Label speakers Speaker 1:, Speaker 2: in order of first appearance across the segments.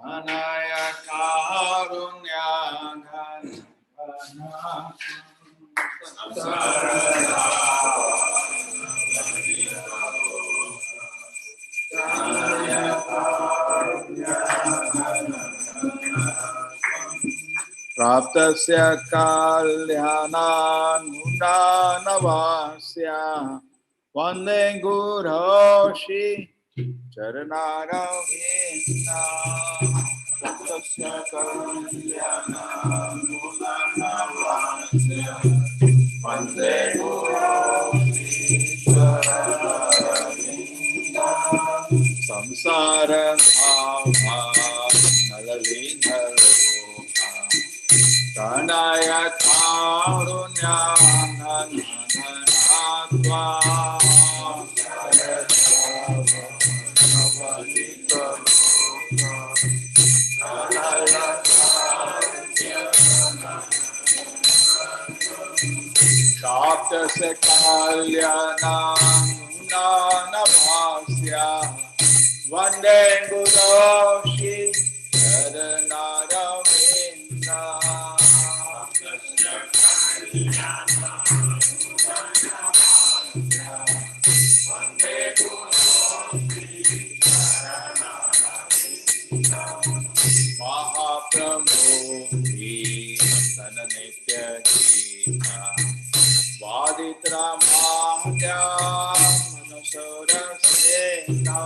Speaker 1: Anaya karunya Praptasya kalyanan mundanavasya Vande Guroshi Charanaravina Praptasya kalyanan mundanavasya Vande Guroshi Charanaravina Samsara bhava nalalina Kanaya karunya nananatva Shaptasya kalyana nanavasya Vande Guroshi Charanaravina Mahaprabhu Sananitya Gita Vaditra Mahya Manasura Sena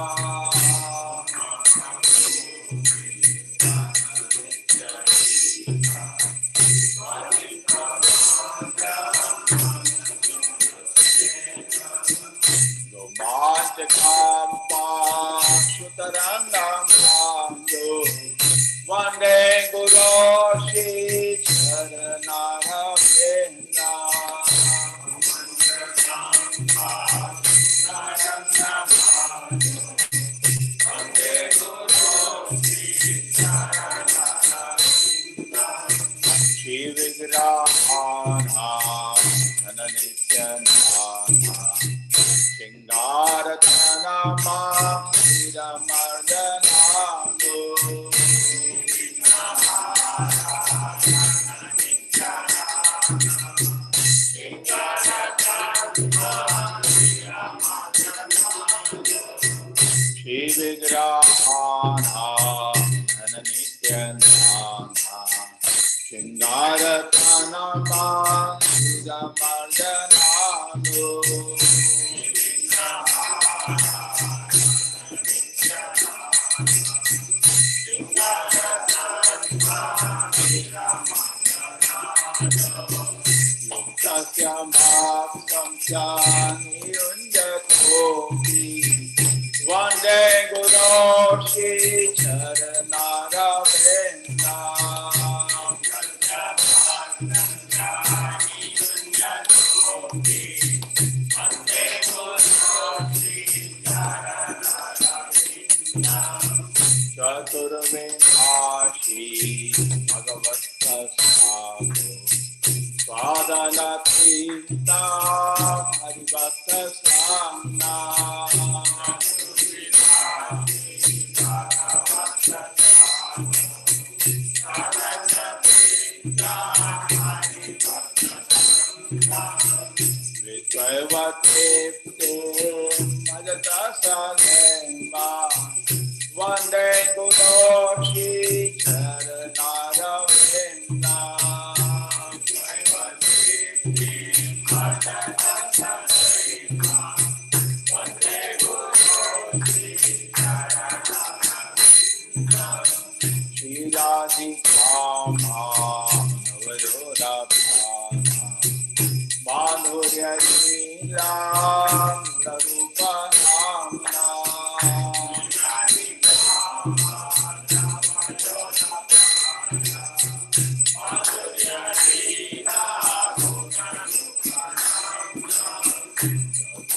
Speaker 1: Romanticampa Sutarangam Mando Vande Guroshi Charanaravina Shri Vigrahana Dhananityanana Shingaratana Mahira Mardanando Shri Vigrahana Dhananityanana Shingaratana Mahira Mardanando Vande Guroshi Charanaravina Chaturvinashi Bhagavata Sadhu Swadhanatita Harivata Samna Vitvayvatipte Majata Sadhema Vande Guroshi Charanaravina Shiradi-kama Navayodabhana Madhurya-leela Narupa-namna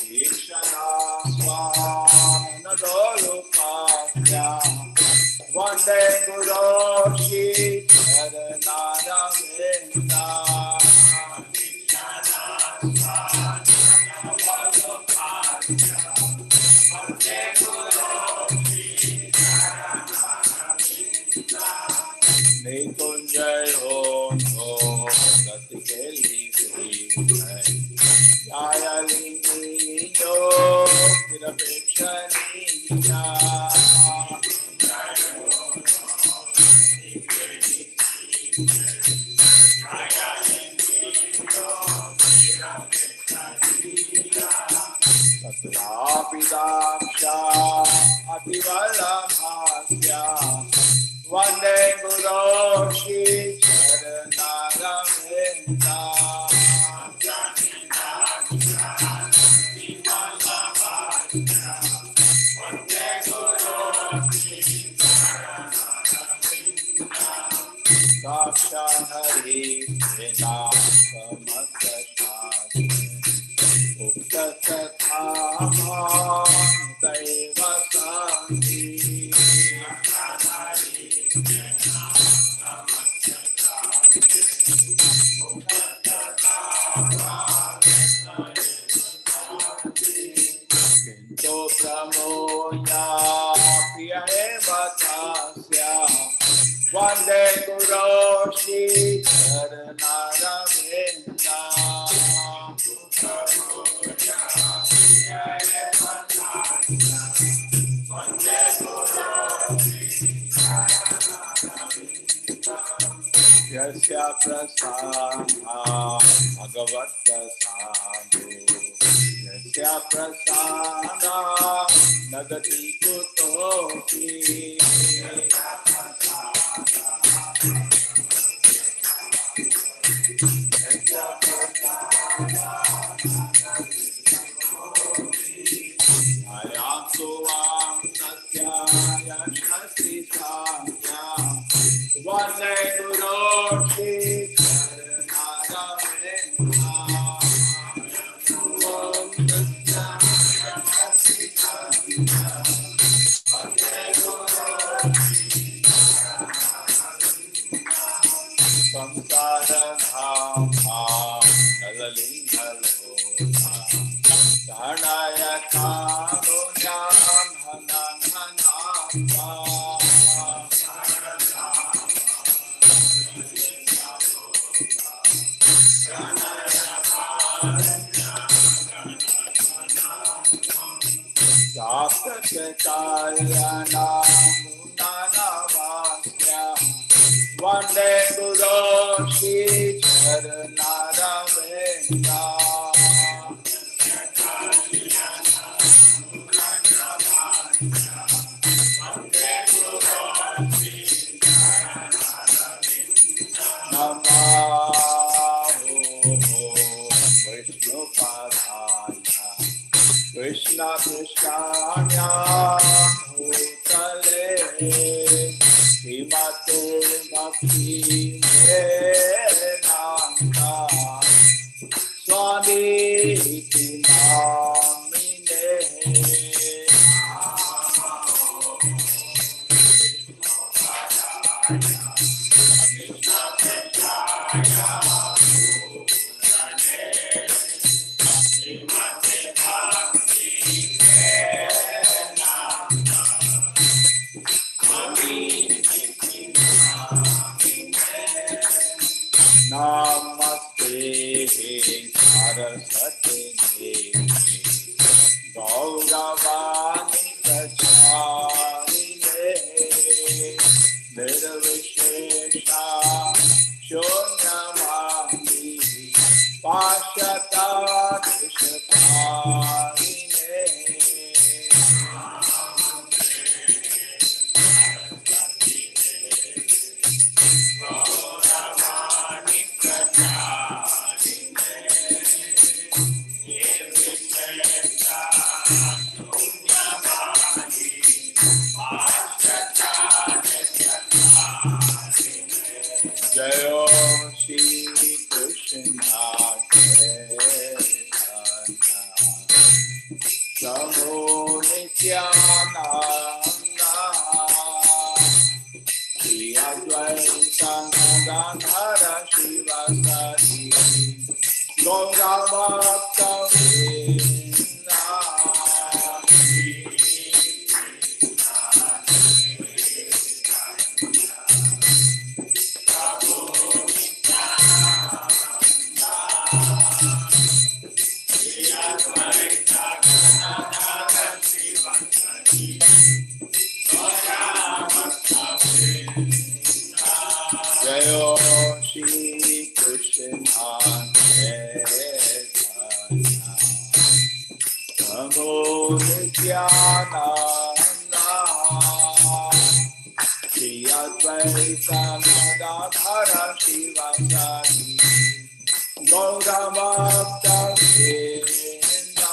Speaker 1: Ikshana-swana-dolupasya Vande Guroshi Charanaravina Satrapidaksha Ativalamhasya Vande Guru Shri Charanaravinda Daksha Hari Vina Samasashasya Uktasathamam Daiva Sandhi Kinto Pramoya Priya Evatasya Vande Guru Shri Charanaravinda Yasya Prasana Bhagavat Prasadu Yasya Prasana Nagati Kutoki Ayam Suvam Satya Yashasi Satya Vande Guru Shri Charanaravinda Samsara Dhamma Nalalingalota Sarnaya Karunyam Hananhanata Saptacharyana Munanavasya Vande Guru Shri Charanaravinda Namaho Vishnu Padaya Krishna Krishnaya Bhutale Srimate Bhakti Vedanta Swami Iti Namine Namaste Saraswati Devi Gauravani Pracharine Nirvishesha Shunyamani Pashata Vishatarine Jayo Shri Krishna Chaitanya Prabhu Nityananda Shri Advaita Gadadhara Shivasari Gaura Bhakta Vrinda Jayo Shri Krishna Chaitanya Prabhu Nityananda Shri Advaita Gadadhara Shivasari Gaura Bhakta Vrinda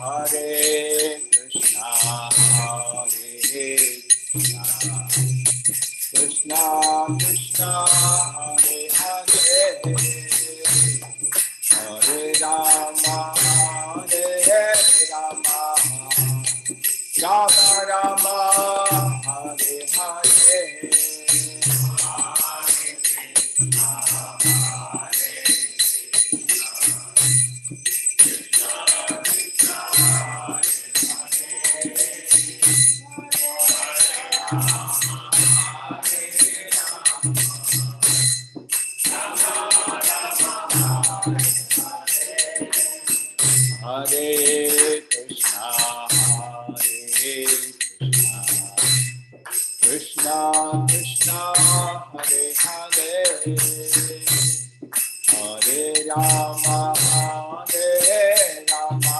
Speaker 1: Hare Krishna, Krishna Krishna, Hare Hare, Hare Rama, Hare Rama, Rama Rama, Hare Hare. Hare Krishna, Krishna Krishna, Hare Hare, Hare Rama, Hare Rama,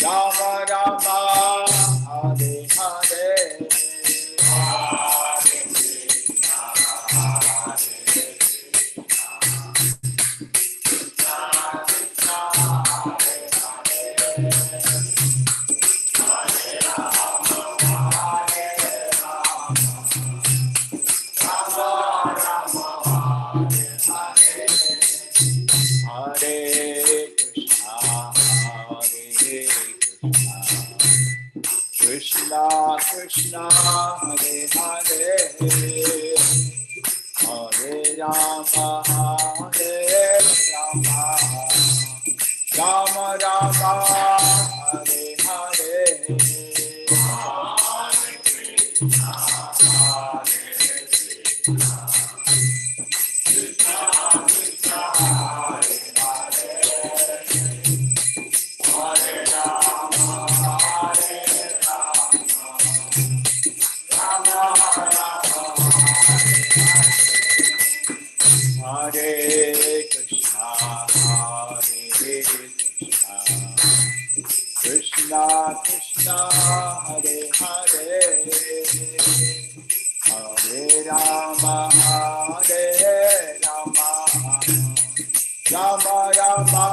Speaker 1: Rama Rama, Hare Hare. Krishna Krishna, Hare Hare, Hare Rama, Hare Rama, Rama Rama, Hare Hare. Hare Krishna, Krishna Krishna, Hare Hare, Hare Rama, Hare Rama, Rama Rama,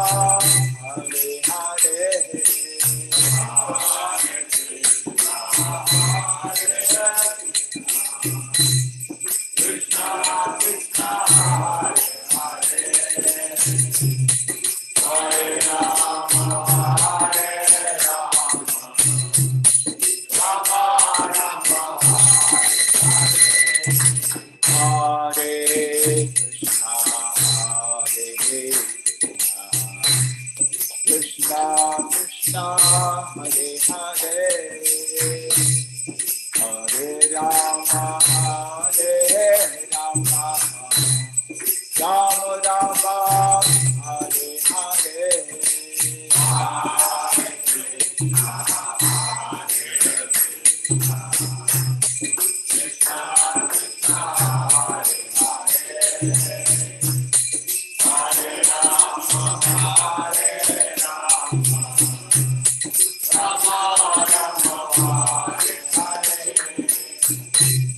Speaker 1: Hare Hare. Krishna Krishna, Hare Hare, Hare Rama, Hare Rama, Rama Rama, Hare Hare.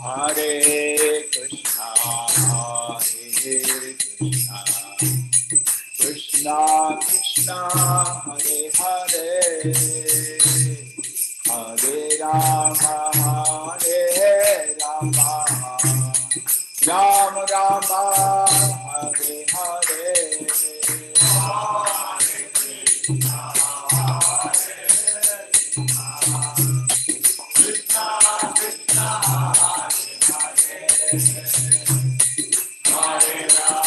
Speaker 1: Hare Krishna, Krishna Krishna, Hare Hare, Hare Rama, Hare Rama, Rama Rama, Hare Hare. Hare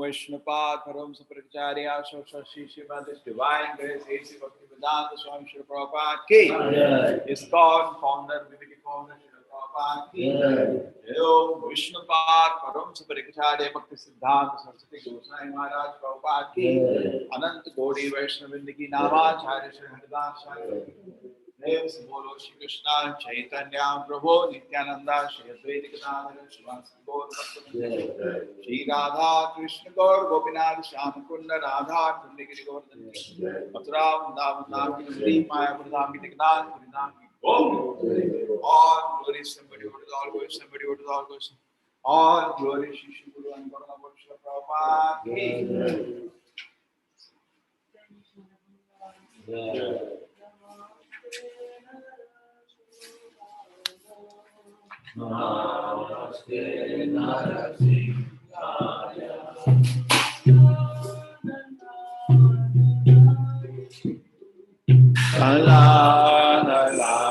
Speaker 1: Vishnupad, Paramsa Pracharya, Shri Srimad Divine Grace, A.C. Bhaktivedanta Swami Srila Prabhupada ki, ISKCON founder, Viveki founder Srila Prabhupada ki, Vishnupad, Paramsa Pracharya, Bhakti Siddhanta Saraswati Goswami Maharaj Prabhupada ki, Anant Gaudi Vaishnavindi ki Namacharya Sri Haridas Swami देव से बोलो श्री कृष्णा चैतन्य प्रभु नित्यानंदा श्री अद्वैत गदाधर श्रीवासदि गौर भक्तवृंद श्री राधा कृष्ण गौर गोपीनाथ श्याम कुंड राधा कुंड गिरि गोवर्धन मथुरा वृंदावन धाम की नगरी मायापुर धाम की जगन्नाथ पुरी धाम की all glory somebody what is all glory somebody what is all glory all glory Shri Shri Guru and Guru Srila Prabhupada
Speaker 2: Namaste Narasingaya La la la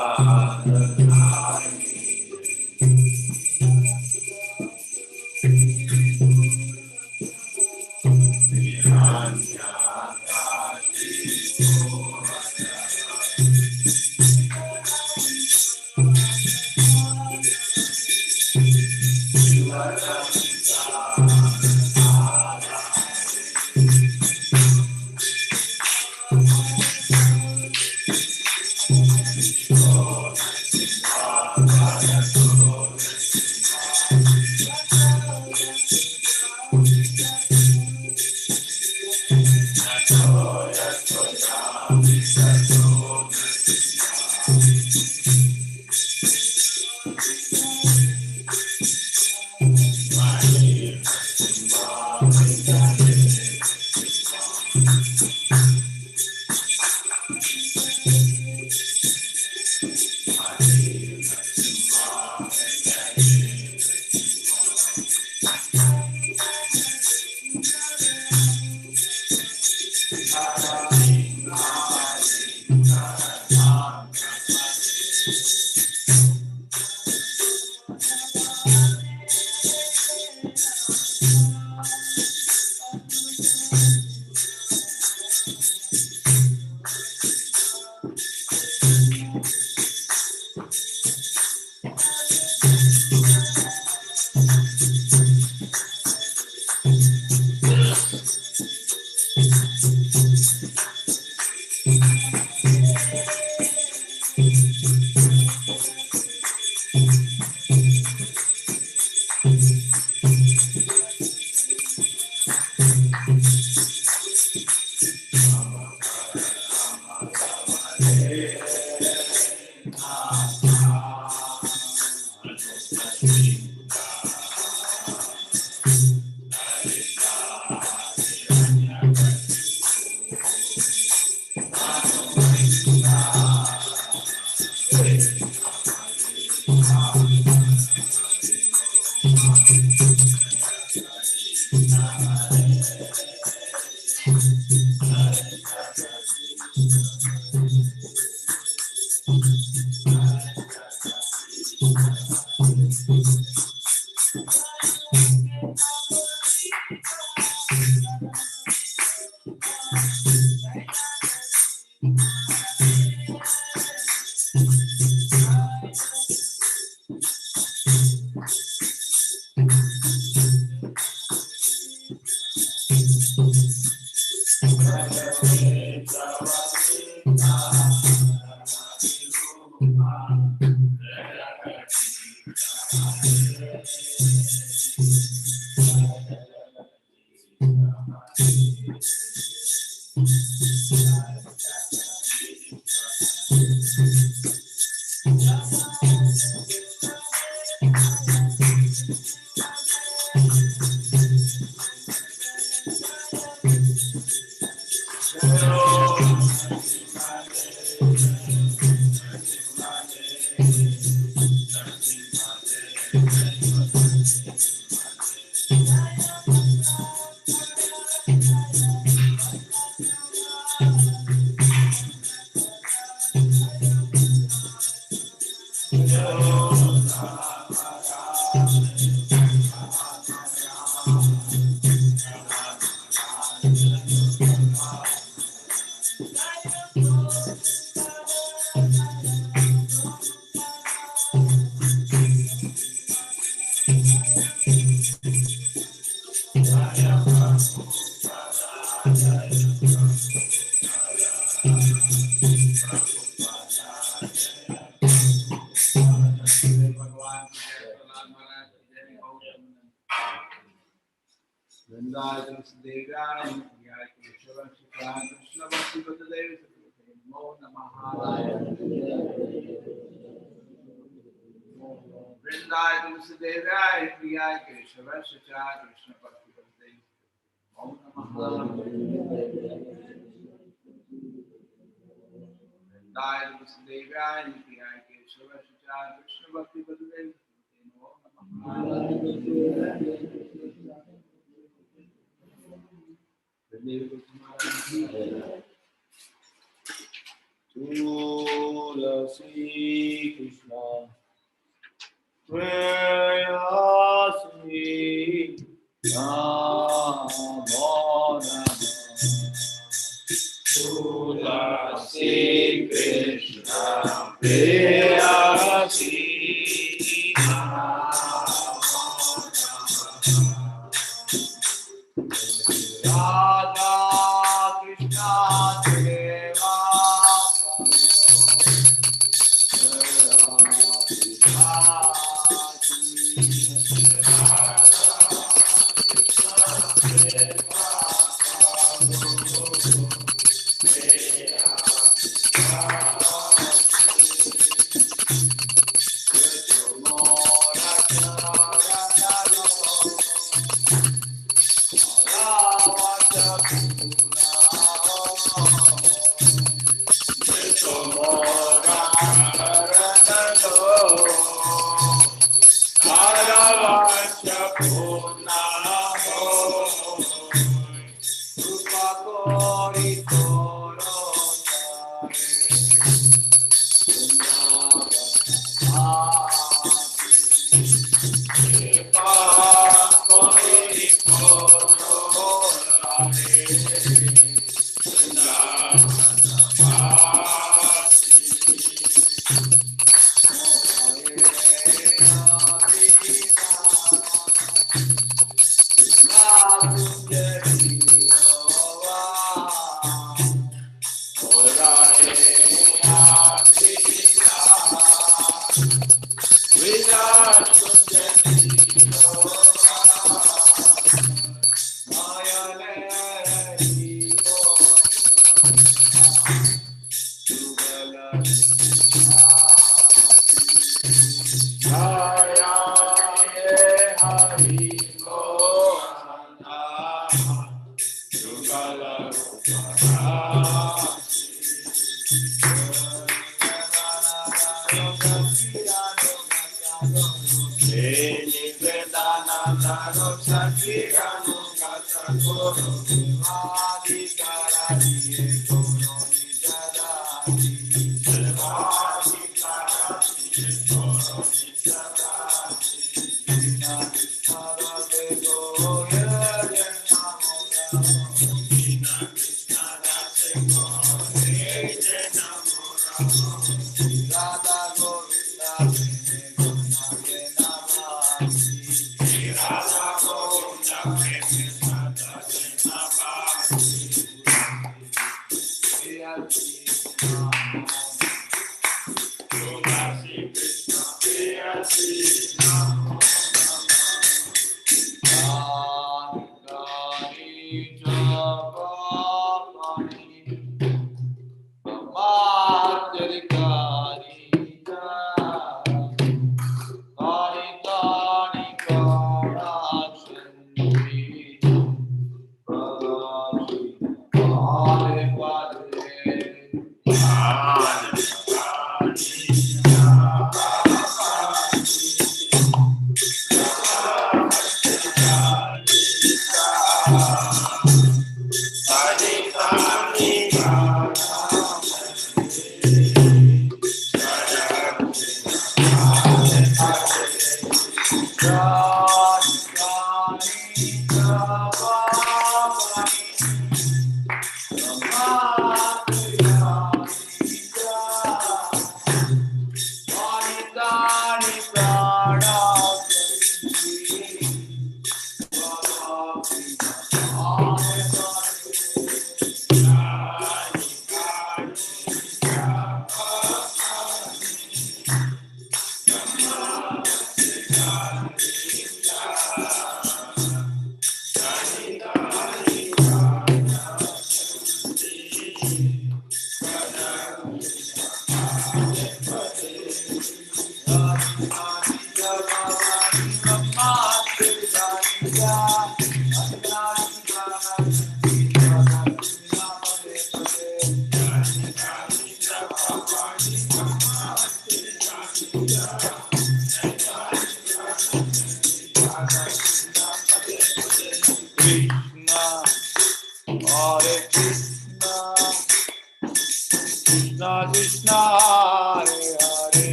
Speaker 1: Kari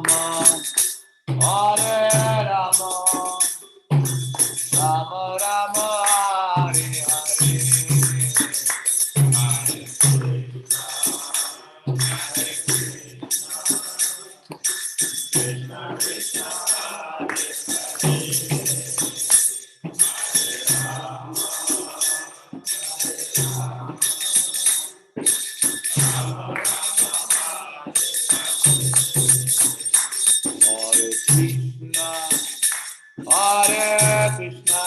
Speaker 1: Hare Rama, Rama Rama, Hare Hare. Hare Krishna,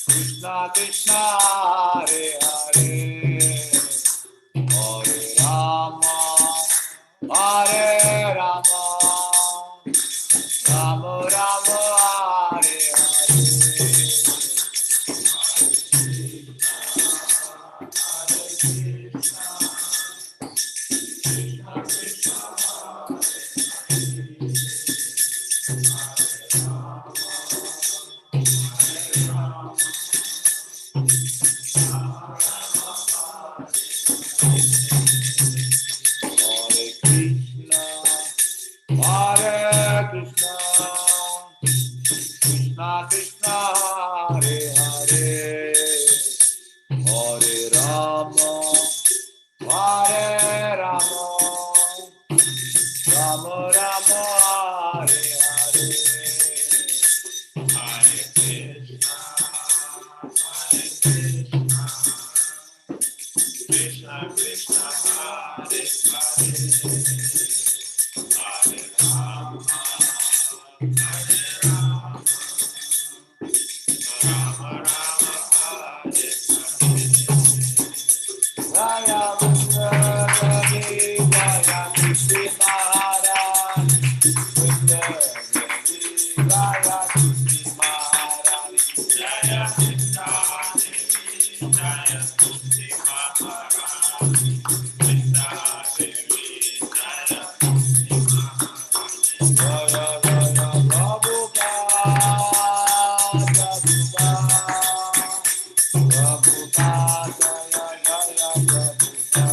Speaker 1: Krishna Krishna, Hare Hare, Hare Rama, Hare Rama, Rama Rama, Hare Hare. Hare Krishna, Krishna Krishna, Hare Hare, Hare Rama, Hare Rama, Rama Rama, Hare Hare. Hare Krishna, Krishna Krishna, Hare Hare, Hare Rama, Hare Rama, Rama Rama, Hare Jaya Vrindavi, Jaya Krishna Maharaj, Vrindavi, Jaya Krishna Maharaj, Jaya Krishna Devi, Jaya Krishna Maharaj, Vrindavi, Jaya Jaya Jaya Prabhupada, Prabhupada, Prabhupada,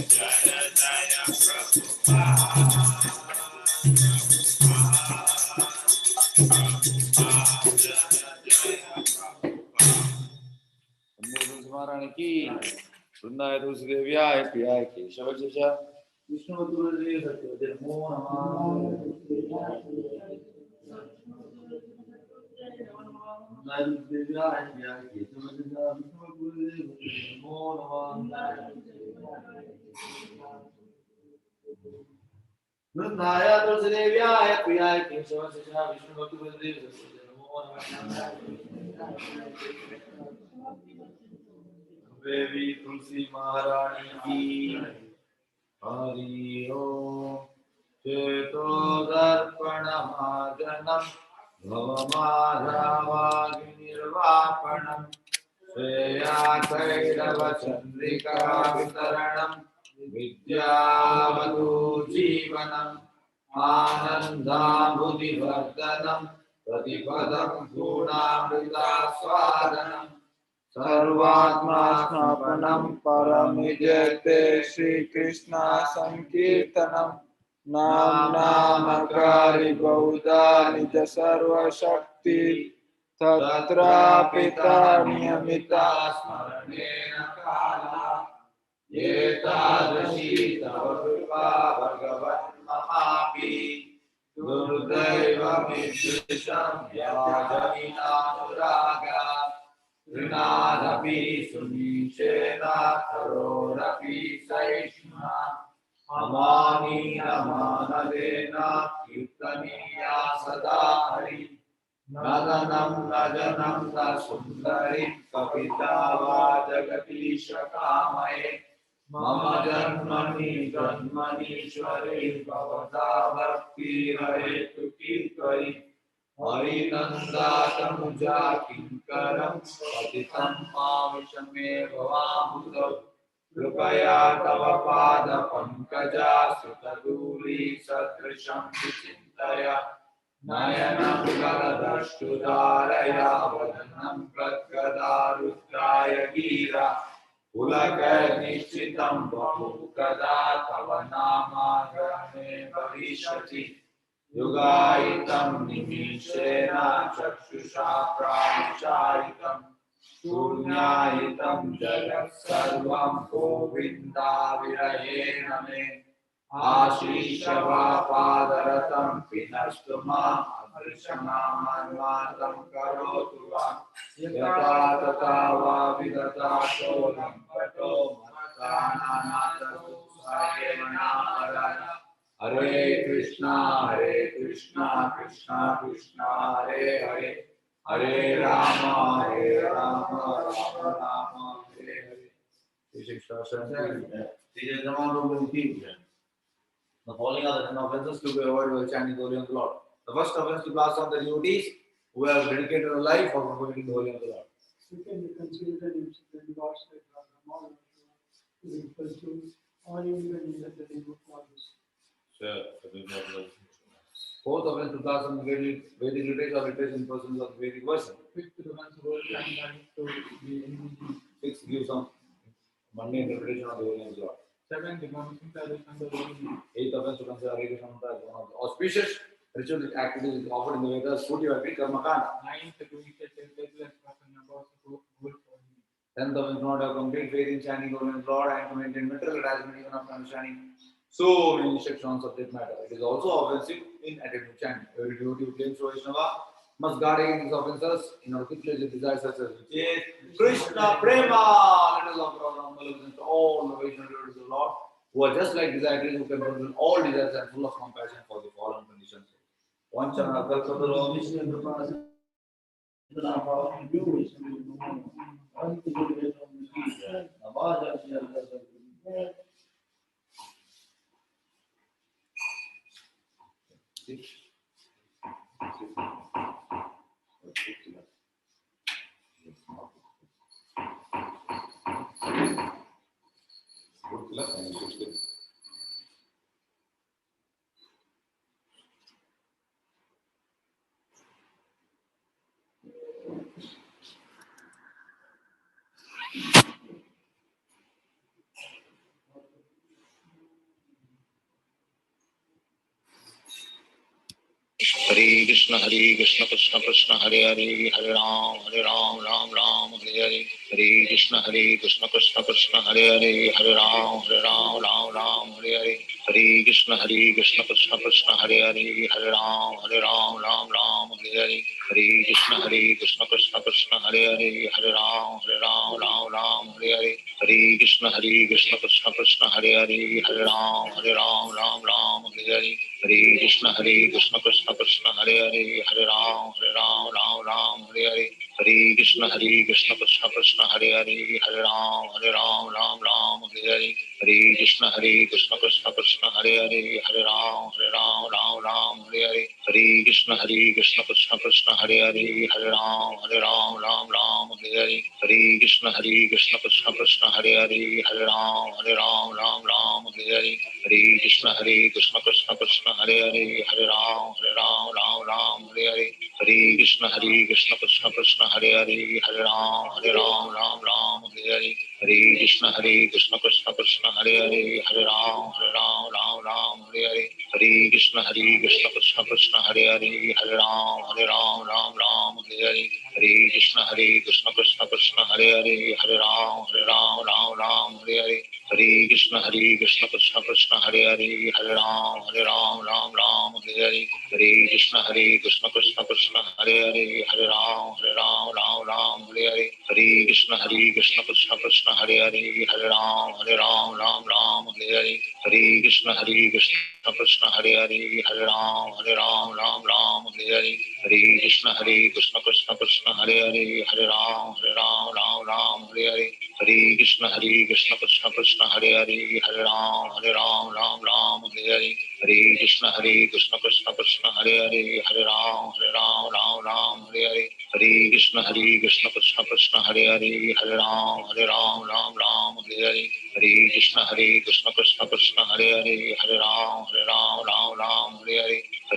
Speaker 1: Jaya Jaya महाराज की सुनना है तो उस देव्याय प्रियाय केशव जैसा विष्णु तुलसी सत्य नमो नमः देव्याय प्रियाय केशव जैसा विष्णु तुलसी नमो नमः वृंदाय तुलसी देव्याय प्रियाय केशव जैसा विष्णु तुलसी सत्य नमो नमः देवी तुलसी महारानी की हरि ओम चेतो दर्पण महाजनम भवमाधावाग्निर्वापणम श्रेया कैरव चंद्रिका वितरणम विद्यावधू जीवनम आनंदाबुधिवर्धनम प्रतिपदम गुणामृतास्वादनम सर्वात्मा स्नापनम परमिजते श्री कृष्ण संकीर्तनम नाम नामकारी बहुधा निज सर्वशक्ति तत्रापिता नियमिता स्मरणेन काला एतादृशी तव कृपा भगवन्महापि दुर्दैवमिदृशं व्याजनिनानुरागा ऋणादपि सुनीचेना करोरपि सहिष्णुना अमानी नमानदेना कीर्तनीया सदा हरि नदनं नजनं न सुन्दरीं कविता वा जगदीश कामये मम जन्मनि जन्मनीश्वरे भवता भक्तिरहेतु कीर्तयि हरिनन्दातमुजा किङ्करं पतितं मामिषमे भवामृतौ कृपया तव पादपङ्कजा सुतधूली सदृशं विचिन्तय नयनं गलदश्रुधारया वदनं गद्गदा रुद्राय गिरा पुलक निश्चितं बहु कदा तव नामाग्रहणे भविष्यति युगायितं निमीषेण चक्षुषा प्राणिशायितं शून्यायितं जगत् सर्वं गोविन्दाविरयेण मे आशीषवापादरतं पिनस्तु माम् अदृशमामन्मातं करोतु वा यथा तथा वा विगता शोधं पटो मत्तानानातु सायेवनापराय हरे Krishna Krishna Krishna Hare Hare Hare Ram Ram Ram Hare Hare. The following are the 10 offenses to be avoided while chanting the holy name of the Lord. The first offense to blast on the devotees who have dedicated a life for promoting the holy name of the Lord.
Speaker 3: Second, we consider the gods like Brahma is equal to or even the name of gods.
Speaker 1: Sure. Fourth offense to blast on the Vedic literature or literature in persons of the Vedic version.
Speaker 3: Fifth, the ones who are trying to be enemy.
Speaker 1: Sixth, give some mundane interpretation of the holy name of the Lord.
Speaker 3: Seventh, the promising salvation of the holy name.
Speaker 1: Eighth offense to consider Hare Krishna mantra as one of the auspicious ritualistic activities offered in the Vedas, Puti Karma Kanda.
Speaker 3: Ninth, to initiate selfless person about the good for him.
Speaker 1: 10th offense not have complete faith in chanting the holy name of the Lord and to maintain material attachment even after understanding so many instructions on subject matter. It is also offensive in attempting chanting. Every devotee who claims to Vaishnava must guard against these offenses in order to clear the desires such as which is Krishna Prema. Let us offer our humble obeisance to all the Vaishnava devotees of the Lord who are just like desired who can fulfill all desires and full of compassion for the fallen conditions. One chana kalpataru Vishnu Prabhupada.
Speaker 4: Hare Krishna Krishna Krishna Hare Hare Hare Ram Ram Ram Hare Hare Hare Krishna Krishna Krishna Hare Hare Hare Ram Ram Hare Hare Hare Krishna Krishna Krishna Hare Hare Hare Ram Ram Hare Hare Hare Krishna Krishna Krishna Hare Hare Hare Ram Ram Hare Hare Hare Krishna Krishna Krishna Hare Hare Hare Ram Ram Hare Hare Hare Krishna Krishna Krishna Hare Hare Hare Ram Ram Hare Hare Hare Krishna Krishna Krishna Hare Hare Hare Ram Ram Hare Hare Hare Krishna Krishna Krishna Hare Hare Hare Ram Ram Hare Hare Hare Krishna Krishna Krishna Hare Hare Hare Ram Ram Hare Hare Hare Krishna Krishna Krishna Hare Hare Hare Ram Ram Hare Hare Hare Krishna Krishna Krishna Hare Hare Hare Ram Hare Hare Hare Krishna Krishna Krishna Hare Hare Hare Ram Ram Hare Hare Hare Krishna Krishna Krishna Hare Hare Hare Ram Hare Hare Hare Krishna Krishna Krishna Hare Hare Hare Ram Hare Hare Hare Krishna Krishna Krishna Hare Hare Hare Ram Hare Hare Hare Krishna Krishna Krishna Hare Hare Hare Ram Hare Hare Hare Krishna Krishna Krishna Hare Hare Hare Ram Hare Hare Hare Krishna Krishna Krishna Hare Hare Hare Ram Hare Hare Hare Krishna Krishna Krishna Hare Hare Hare Ram Hare Hare Hare Krishna Krishna Krishna Hare Hare Hare Ram Hare Hare Hare Krishna Krishna Krishna Hare Hare Hare Ram Hare Hare Hare Krishna Krishna Krishna Hare Hare Hare Ram Hare Hare Hare Krishna Krishna Krishna Hare Hare Hare Ram Hare Hare Hare Krishna Krishna Krishna Hare Hare Hare Ram Hare Hare Hare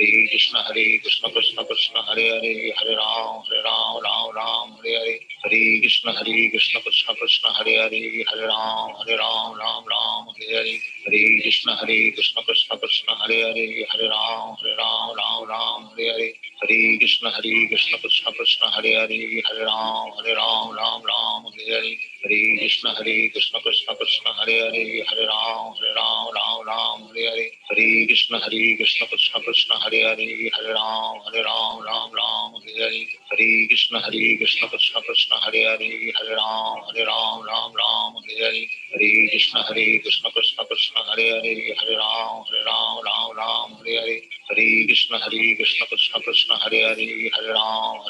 Speaker 4: Hare Krishna Krishna Krishna Hare Hare, Hare Ram Ram Ram Hare Hare, Hare Krishna Krishna Krishna Hare Hare, Hare Ram Ram Hare Hare, Hare Krishna Krishna Krishna Hare Hare, Hare Ram Ram Hare Hare, Hare Krishna Krishna Krishna Hare Hare, Hare Ram Ram Hare Hare, Hare Krishna Krishna Krishna Hare Hare, Hare Ram Hare Hare, Hare Krishna Krishna Krishna Hare Hare, Hare Ram Ram Hare Hare, Hare Krishna Krishna Krishna Hare Hare, Hare Ram Ram Hare Hare, Hare Krishna Krishna Krishna Hare Hare, Hare Ram Hare Hare, Hare Krishna Krishna Krishna Hare Hare, Hare Ram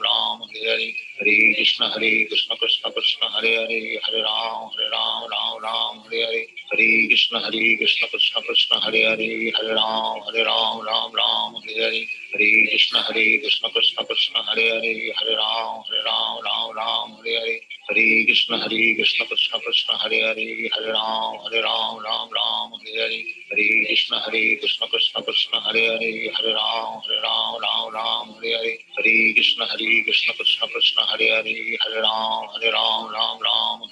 Speaker 4: Ram Hare Hare, Hare Krishna Krishna Krishna Hare Hare, Hare Ram Hare Hare, Hare Krishna Krishna Krishna Hare Hare, Hare Ram Ram Hare Hare, Hare Krishna Krishna Krishna Hare Hare, Hare Ram Hare Hare, Hare Krishna Krishna Krishna Hare Hare, Hare Ram Ram Hare Hare, Hare Krishna Krishna Krishna Hare Hare, Hare Ram Hare Hare, Hare Krishna Krishna Krishna Hare Hare, Hare Ram Ram Hare Hare, Hare Krishna Krishna Krishna Hare Hare, Hare Ram Ram Hare Hare, Hare Krishna Krishna Krishna Hare Hare, Hare Ram Hare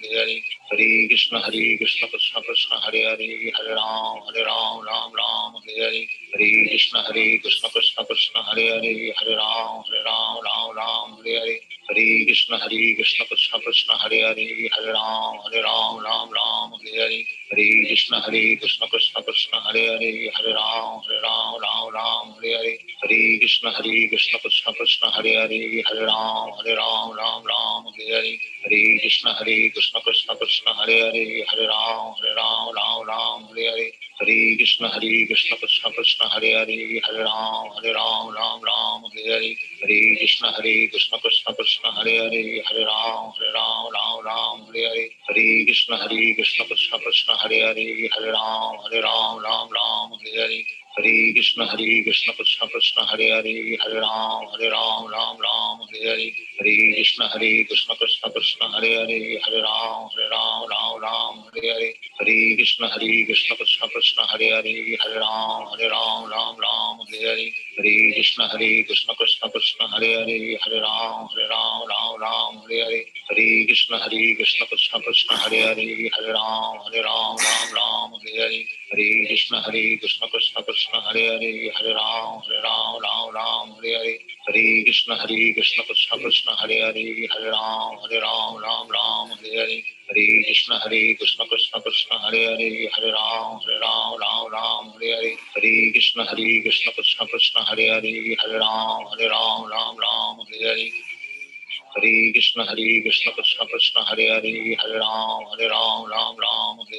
Speaker 4: Hare, Hare Krishna Krishna Krishna Hare Hare, Hare Ram Hare Hare, Hare Krishna Krishna Krishna Hare Hare, Hare Ram Hare Hare, Hare Krishna Krishna Krishna Hare Hare, Hare Ram Hare Hare, Hare Krishna Krishna Krishna Hare Hare, Hare Ram Hare Hare, Hare Krishna Krishna Krishna Hare Hare, Hare Ram Hare Hare, Hare Krishna Krishna Krishna Hare Hare, Hare Ram Hare Hare, Hare Krishna Krishna Krishna Hare Hare, Hare Ram Hare Hare, Hare Krishna Krishna Krishna Hare Hare, Hare Ram Hare Hare, Hare Krishna Krishna Krishna Hare Hare, Hare Ram Hare Hare, Hare Krishna Krishna Krishna Hare Hare, Hare Ram Hare Hare, Hare Krishna Krishna Krishna Hare Hare, Hare Ram Hare Hare, Hare Krishna Krishna Krishna Hare Hare, Hare Ram Hare Hare, Hare Krishna Krishna Krishna Hare Hare, Hare Ram Hare Hare, Hare Krishna Krishna Krishna Hare Hare, Hare Ram Hare Hare, Hare Krishna Krishna Krishna Hare Hare, Hare Ram Hare Hare, Hare Krishna Krishna Krishna Hare Hare, Hare Ram Hare Hare, Hare Krishna Krishna Krishna Hare Hare, Hare Ram Ram Hare Hare, Hare Krishna Krishna Krishna Hare Hare, Hare Ram Hare Hare, Hare Krishna Krishna Krishna Hare Hare, Hare Ram Hare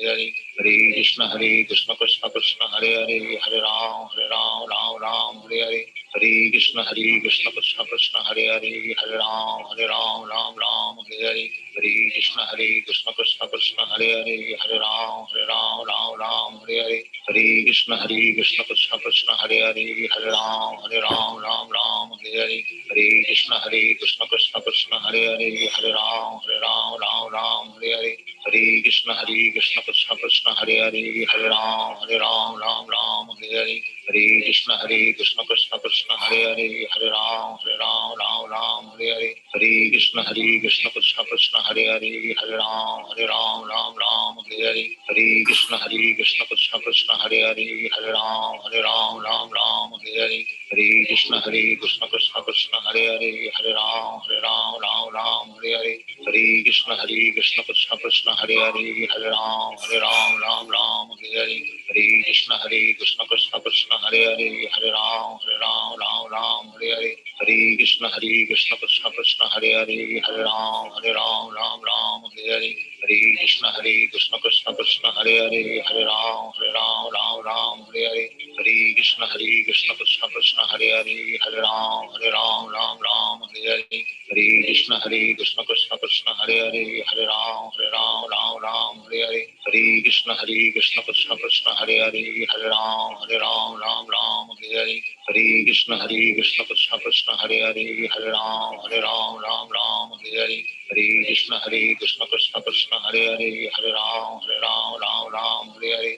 Speaker 4: Hare, Hare Krishna Krishna Krishna Hare Hare, Hare Ram Hare Hare, Hare Krishna Krishna Krishna Hare Hare, Hare Ram Hare Hare, Hare Krishna Krishna Krishna Hare Hare, Hare Ram Hare Hare, Hare Krishna Krishna Krishna Hare Hare, Hare Ram Hare Hare, Hare Krishna Krishna Krishna Hare Hare, Hare Ram Hare Hare, Hare Krishna Krishna Krishna Hare Hare, Hare Ram Hare Hare, Hare Krishna Krishna Krishna Hare Hare, Hare Ram Hare Hare, Hare Krishna Krishna Krishna Hare Hare, Hare Ram Hare Hare, Hare Krishna Krishna Krishna Hare Hare, Hare Ram Hare Hare, Hare Krishna Krishna Krishna Hare Hare, Hare Ram Hare Hare, Hare Krishna Krishna Krishna Hare Hare, Hare Ram Hare Hare, Hare Krishna Krishna Krishna Hare Hare, Hare Ram Hare Hare, Hare Krishna Krishna Krishna Hare Hare, Hare Ram Hare Hare, Hare Krishna Krishna Krishna Hare Hare, Hare Ram Hare Hare, Hare Krishna Krishna Krishna Hare Hare, Hare Ram Hare Hare, Hare Krishna Krishna Krishna Hare Hare, Hare Ram Hare Hare, Hare Krishna Krishna Krishna Hare Hare, Hare Ram Hare Hare,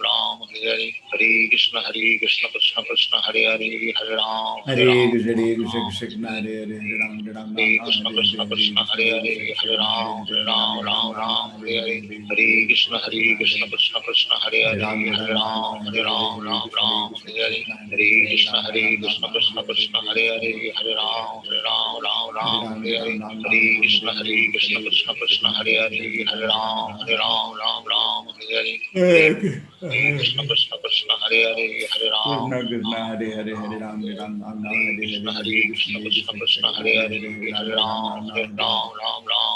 Speaker 4: Ram Ram Hare Hare Hare Krishna Krishna Krishna Hare Hare Hare Ram
Speaker 2: Hare Krishna Krishna Hare Hare Hare Ram Ram
Speaker 4: Hare
Speaker 2: Ram
Speaker 4: Krishna
Speaker 2: Hare
Speaker 4: Krishna
Speaker 2: Hare
Speaker 4: Krishna
Speaker 2: Hare
Speaker 4: Hare Hare
Speaker 2: Krishna
Speaker 4: Hare
Speaker 2: Krishna
Speaker 4: Ram
Speaker 2: Hare Hare
Speaker 4: Ram
Speaker 2: Ram
Speaker 4: Ram
Speaker 2: Ram
Speaker 4: Ram
Speaker 2: Hare
Speaker 4: Hare Hare
Speaker 2: Hare
Speaker 4: Hare Krishna Krishna Krishna Hare
Speaker 2: Hare
Speaker 4: Hare
Speaker 2: Ram
Speaker 4: Hare
Speaker 2: Ram
Speaker 4: Ram
Speaker 2: Ram
Speaker 4: Hare
Speaker 2: Hare
Speaker 4: Ram
Speaker 2: Hare
Speaker 4: Ram
Speaker 2: Krishna
Speaker 4: Ram
Speaker 2: Krishna
Speaker 4: Hare Hare
Speaker 2: Krishna
Speaker 4: Hare
Speaker 2: Hare Hare
Speaker 4: Krishna
Speaker 2: Ram Ram
Speaker 4: Krishna
Speaker 2: Ram
Speaker 4: Krishna
Speaker 2: Hare
Speaker 4: Krishna
Speaker 2: Hare
Speaker 4: Hare Hare
Speaker 2: Krishna
Speaker 4: Hare Ram Hare Ram Ram
Speaker 2: Hare
Speaker 4: Ram
Speaker 2: Ram
Speaker 4: Hare Hare
Speaker 2: Ram Ram
Speaker 4: Hare
Speaker 2: Ram
Speaker 4: Krishna
Speaker 2: Hare Hare
Speaker 4: Krishna Krishna Krishna Hare Hare Hare Ram Hare Ram Ram Ram Hare Hare
Speaker 2: Hare
Speaker 4: Hare Krishna
Speaker 2: Hare
Speaker 4: Krishna Krishna Hare Hare Hare Ram
Speaker 2: Krishna Krishna Hare Hare Hare Ram Ram Ram Ram
Speaker 4: Hare
Speaker 2: Hare
Speaker 4: Krishna
Speaker 2: Hare
Speaker 4: Hare
Speaker 2: Hare
Speaker 4: Krishna
Speaker 2: Krishna
Speaker 4: Krishna
Speaker 2: Krishna
Speaker 4: Krishna
Speaker 2: Krishna
Speaker 4: Hare
Speaker 2: Hare
Speaker 4: Hare
Speaker 2: Hare Hare
Speaker 4: Hare
Speaker 2: Ram
Speaker 4: Ram
Speaker 2: Ram
Speaker 4: Hare
Speaker 2: Ram Hare
Speaker 4: Ram Ram Ram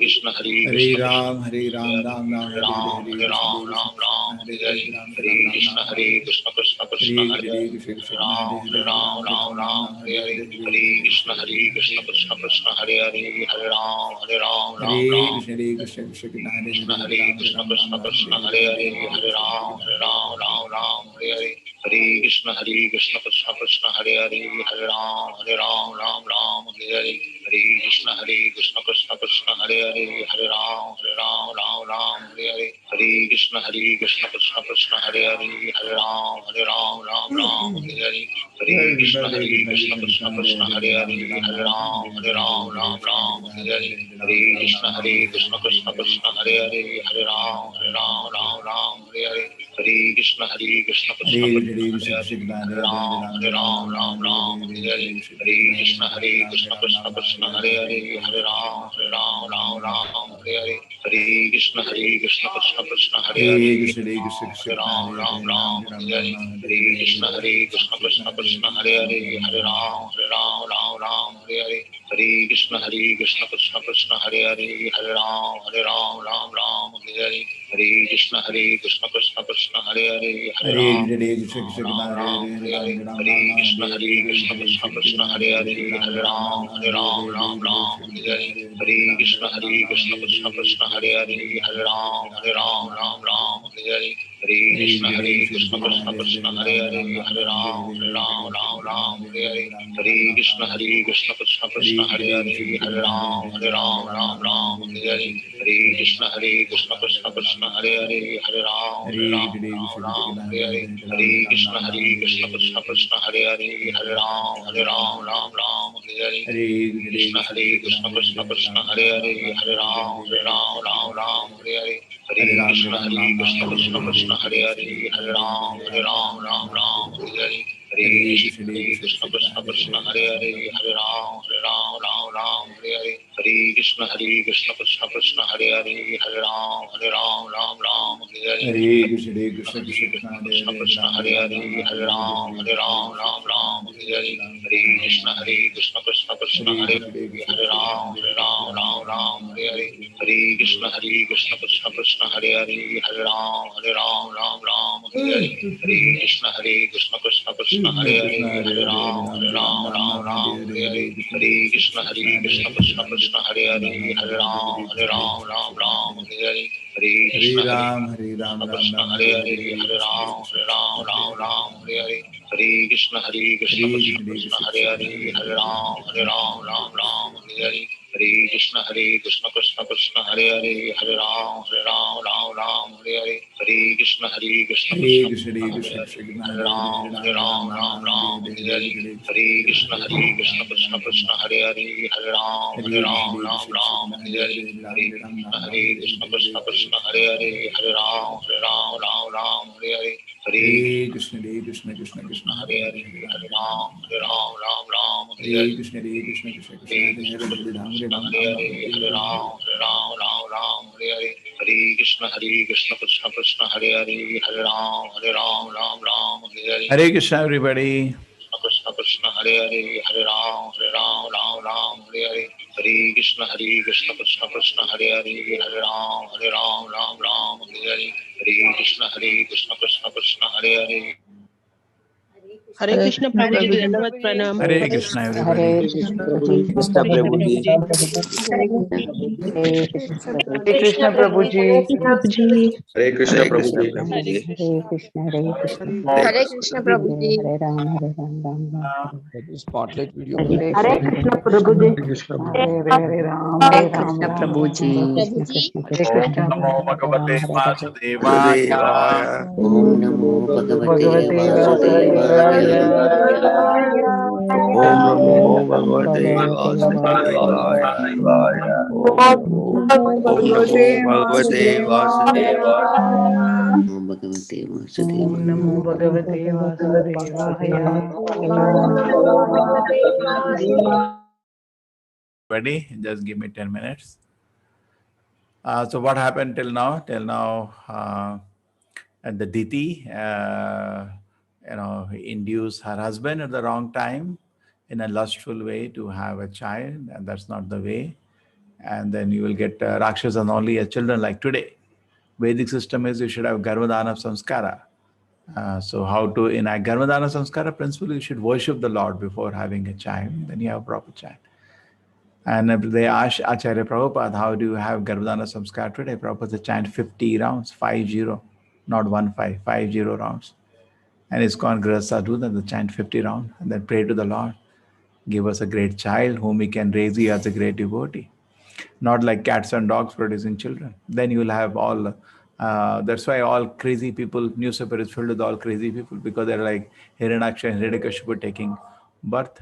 Speaker 4: Krishna Hare
Speaker 2: Hare
Speaker 4: Krishna
Speaker 2: Ram Ram Ram
Speaker 4: Hare
Speaker 2: Hare
Speaker 4: Ram
Speaker 2: Hare
Speaker 4: Hare Ram Ram Ram Hare Hare Hare Krishna Hare Krishna Krishna Krishna
Speaker 2: Hare
Speaker 4: Hare Ram Hare Ram Ram Ram Hare Hare Hare Krishna Hare Krishna Krishna Krishna Hare Hare Hare Ram Ram Ram Krishna Hare Krishna Krishna Krishna Hare Hare Hare Ram Ram Ram Hare Hare Hare Krishna Krishna Krishna Hare Hare Hare Ram Ram Ram Hare Hare Hare Krishna Krishna Krishna Hare Hare Hare Ram Ram Hare Hare Hare Krishna Krishna Krishna Hare Hare Hare Ram Ram Hare Hare Hare Krishna Krishna Krishna Hare Hare Hare Ram Ram Hare Hare Hare Krishna Krishna Krishna Hare Hare Hare Ram Hare Hare Hare Krishna Krishna Krishna Hare Hare Ram Hare Hare Hare Krishna Krishna Krishna Hare Hare Hare Ram Hare Hare Hare Krishna Krishna Krishna Hare Hare Hare Ram Hare Hare Hare Krishna Krishna Krishna Hare Hare Hare Ram Hare Hare Hare Krishna Krishna Krishna Hare Hare Hare Ram Hare Hare Hare Krishna Krishna Krishna Hare Hare Hare Ram Hare Hare Hare Krishna Krishna Krishna Hare Hare Hare Ram Hare Hare Hare Krishna Krishna Krishna Hare Hare Hare Ram Hare Hare Hare Krishna Krishna Krishna Hare Hare Hare Ram Hare Hare Hare Krishna Krishna Krishna Hare Hare Hare Ram Hare Hare Hare Krishna Krishna Krishna Hare Hare Hare Ram Hare Hare Hare Krishna Krishna Krishna Hare Hare Hare Ram Hare Hare Krishna Krishna Krishna Hare Hare Hare Ram Hare Hare Hare Krishna Krishna Krishna Hare Hare Hare Ram Hare Hare Hare Krishna Krishna Krishna Hare Hare Hare Ram Hare Hare Hare Krishna Krishna Krishna Hare Hare Hare Ram Hare Hare
Speaker 2: Hare Krishna Krishna
Speaker 4: Krishna Hare Hare Hare Ram Hare Hare Hare Krishna Krishna Krishna Hare Hare Ram Hare Hare Hare Krishna Krishna Krishna Hare Hare Hare Ram Hare Hare Hare Krishna Krishna Krishna Hare Hare Hare Ram Hare Hare Hare Krishna Krishna Krishna Hare Hare Hare Ram Hare Hare Hare Krishna
Speaker 2: Hare Ram
Speaker 4: Krishna
Speaker 2: Ram
Speaker 4: Hare Hare Hare Ram Hare Hare Hare Krishna Krishna Krishna Hare Hare Hare Ram Hare Hare Hare Krishna Krishna Krishna Hare Hare Hare Ram Hare Hare Hare Krishna Krishna
Speaker 2: Hare
Speaker 4: Krishna
Speaker 2: Krishna Hare
Speaker 4: Hare
Speaker 2: Krishna
Speaker 4: Hare
Speaker 2: Krishna
Speaker 4: Hare
Speaker 2: Hare
Speaker 4: Ram
Speaker 2: Hare Ram Ram Ram
Speaker 4: Hare Hare Hare Krishna Krishna Krishna Hare Hare Hare Ram
Speaker 2: Hare
Speaker 4: Hare Hare Hare Krishna Krishna Krishna Krishna Hare Hare Hare Ram Hare Hare Hare
Speaker 2: Krishna Krishna
Speaker 4: Hare
Speaker 2: Hare
Speaker 4: Hare
Speaker 2: Hare
Speaker 4: Hare
Speaker 2: Ram
Speaker 4: Ram Hare
Speaker 2: Hare
Speaker 4: Hare
Speaker 2: Krishna Krishna Krishna
Speaker 4: Hare
Speaker 2: Hare
Speaker 4: Krishna
Speaker 2: Hare Ram
Speaker 4: Krishna
Speaker 2: Ram
Speaker 4: Hare
Speaker 2: Ram
Speaker 4: Hare
Speaker 2: Hare
Speaker 4: Hare
Speaker 2: Hare
Speaker 4: Ram Hare Hare Hare Krishna Krishna Krishna Hare Hare Hare Ram Hare Hare
Speaker 2: Hare Krishna everybody.
Speaker 4: Krishna Krishna Hare Hare Hare Ram Hare Hare Hare Krishna Krishna Krishna Hare Hare Hare Ram Hare Hare Hare Krishna Krishna Krishna Hare Hare
Speaker 5: Hare Krishna Prabhu ji
Speaker 6: Prabhuji.
Speaker 5: दंडवत प्रणाम।
Speaker 2: Hare Krishna
Speaker 6: Hare
Speaker 2: everybody.
Speaker 6: Krishna
Speaker 5: Hare
Speaker 6: Prabhuji.
Speaker 5: Krishna Prabhu ji.
Speaker 6: Hare Krishna
Speaker 7: Hare
Speaker 6: Prabhuji.
Speaker 7: Krishna Prabhuji.
Speaker 5: Prabhu ji.
Speaker 8: Hare Krishna
Speaker 6: Hare Krishna
Speaker 8: Prabhuji.
Speaker 5: Hare
Speaker 6: Prabhuji.
Speaker 5: Krishna.
Speaker 6: Hare Krishna. Hare Krishna.
Speaker 8: Hare
Speaker 7: Hare Krishna Prabhuji.
Speaker 6: Hare Ram, Hare
Speaker 8: Spotlight video.
Speaker 6: Hare
Speaker 7: Hare
Speaker 6: Krishna.
Speaker 7: Krishna
Speaker 6: Hare
Speaker 7: Prabhuji.
Speaker 6: Krishna.
Speaker 8: Hare Krishna
Speaker 6: Hare
Speaker 8: Prabhuji.
Speaker 6: Hare Ram,
Speaker 7: Hare
Speaker 6: Ram
Speaker 7: Krishna
Speaker 6: Ram.
Speaker 7: Prabhuji.
Speaker 6: Hare
Speaker 5: Prabhu
Speaker 6: Krishna
Speaker 5: ji.
Speaker 6: Krishna
Speaker 7: Hare
Speaker 6: Krishna.
Speaker 7: Krishna.
Speaker 6: Hare
Speaker 2: Namo
Speaker 6: Ram,
Speaker 2: Bhagavate
Speaker 6: Hare Hare.
Speaker 2: Vasudevaya.
Speaker 6: Om
Speaker 8: Om
Speaker 6: Namo
Speaker 8: Namo
Speaker 6: Bhagavate
Speaker 8: Bhagavate
Speaker 6: Vasudevaya.
Speaker 8: Vasudevaya. Om
Speaker 6: Om
Speaker 8: Namo
Speaker 6: Namo
Speaker 8: Bhagavate
Speaker 6: Bhagavate
Speaker 8: Vasudevaya.
Speaker 6: Vasudevaya. Om Namo
Speaker 8: Om
Speaker 6: Bhagavate
Speaker 8: Namo Bhagavate Vasudevaya.
Speaker 6: Namo Bhagavate Vasudevaya. Om Namo Bhagavate Vasudevaya.
Speaker 2: Ready? Just give me 10 minutes. So what happened till now? Till now, and the Diti, induced her husband at the wrong time in a lustful way to have a child, and that's not the way. And then you will get Rakshas and only as children like today. Vedic system is you should have Garvadana Samskara. So how to enact Garvadana Samskara principle, you should worship the Lord before having a child, then you have a proper child. And they asked Acharya Prabhupada, how do you have Garbhadana Samskar today? Prabhupada chant 50 rounds, 50, not 15, 50 rounds. And ISKCON Grihastha do that, they chant 50 rounds and then pray to the Lord. Give us a great child whom we can raise you as a great devotee. Not like cats and dogs producing children. Then you will have all, that's why all crazy people, newspaper is filled with all crazy people, because they're like Hiranyaksha and Hiranyakashipu taking birth.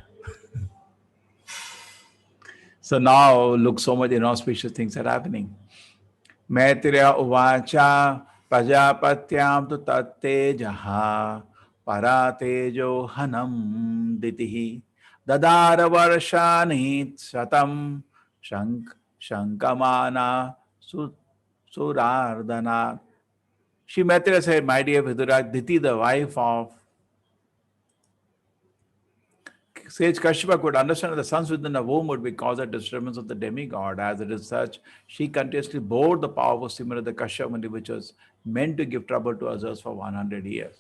Speaker 2: So now look, so much inauspicious things are happening. Maitreya uvacha prajapatyam tu tattejaha paratejo hanam ditihi dadara varshani satam shankamana surardana. She Maitreya said, my dear Vidura, Diti, the wife of Sage Kashyapa, could understand that the sons within the womb would be cause a disturbance of the demigod. As it is such, she continuously bore the power of similar to the Kashyapa Muni, which was meant to give trouble to others for 100 years.